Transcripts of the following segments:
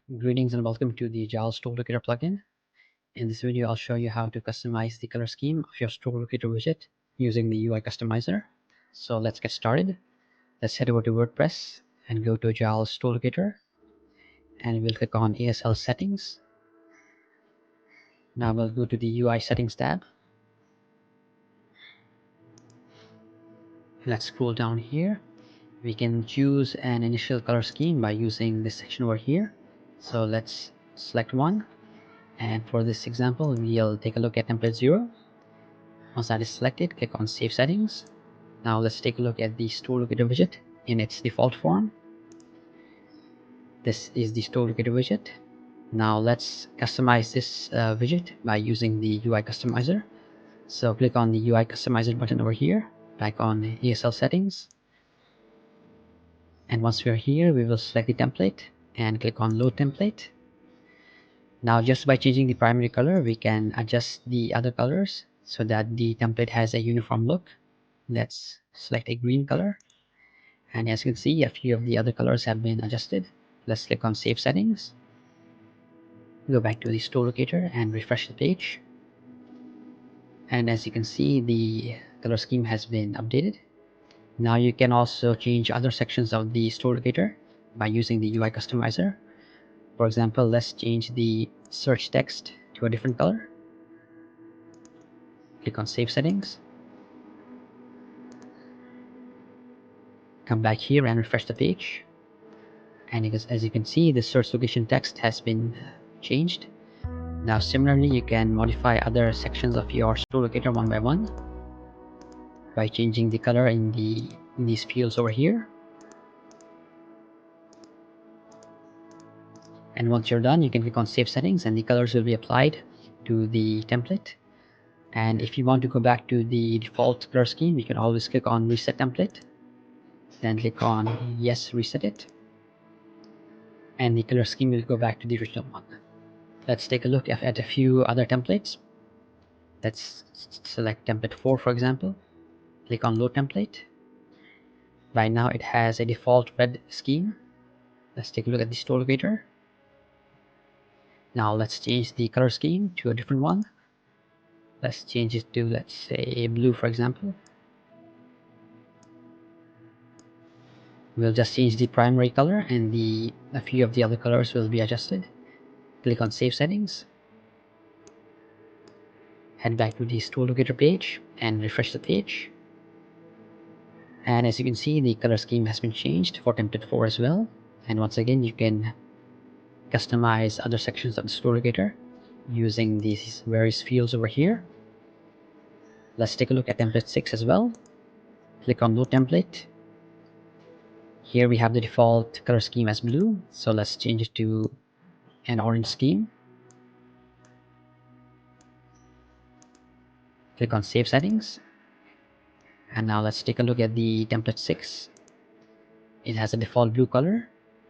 Greetings and welcome to the Agile Store Locator plugin. In this video, I'll show you how to customize the color scheme of your Store Locator widget using the UI customizer. So let's get started. Let's head over to WordPress and go to Agile Store Locator, and we'll click on ASL settings. Now we'll go to the UI settings tab. Let's scroll down here. We can choose an initial color scheme by using this section over here. So let's select one. And for this example, we'll take a look at template 0. Once that is selected, click on Save Settings. Now let's take a look at the Store Locator widget in its default form. This is the Store Locator widget. Now let's customize this widget by using the UI customizer. So click on the UI customizer button over here, back on ASL settings. And once we are here, we will select the template and click on Load Template. Now just by changing the primary color, we can adjust the other colors so that the template has a uniform look. Let's select a green color, and as you can see, a few of the other colors have been adjusted. Let's click on Save Settings, go back to the Store Locator and refresh the page, and as you can see, the color scheme has been updated. Now you can also change other sections of the Store Locator by using the UI customizer. For example, let's change the search text to a different color. Click on Save Settings, come back here and refresh the page, and as you can see, the search location text has been changed. Now similarly, you can modify other sections of your Store Locator one by one by changing the color in these fields over here. And once you're done, you can click on Save Settings and the colors will be applied to the template. And if you want to go back to the default color scheme, you can always click on Reset Template, then click on Yes, Reset It, and the color scheme will go back to the original one. Let's take a look at a few other templates. Let's select template 4, for example. Click on Load Template. Right now it has a default red scheme. Let's take a look at the Store Locator. Now let's change the color scheme to a different one. Let's change it to, let's say, blue, for example. We'll just change the primary color, and a few of the other colors will be adjusted. Click on Save Settings. Head back to the Store Locator page and refresh the page. And as you can see, the color scheme has been changed for template 4 as well. And once again, you can customize other sections of the Store Locator using these various fields over here. Let's take a look at template 6 as well. Click on Load Template. Here we have the default color scheme as blue, so let's change it to an orange scheme. Click on Save Settings. And now let's take a look at the template 6. It has a default blue color.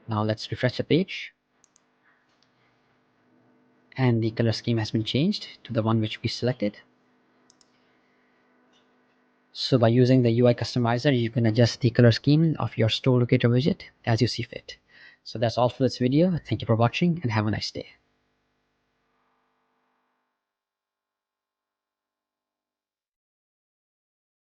Now let's refresh the page. And the color scheme has been changed to the one which we selected. So by using the UI customizer, you can adjust the color scheme of your Store Locator widget as you see fit. So that's all for this video. Thank you for watching and have a nice day.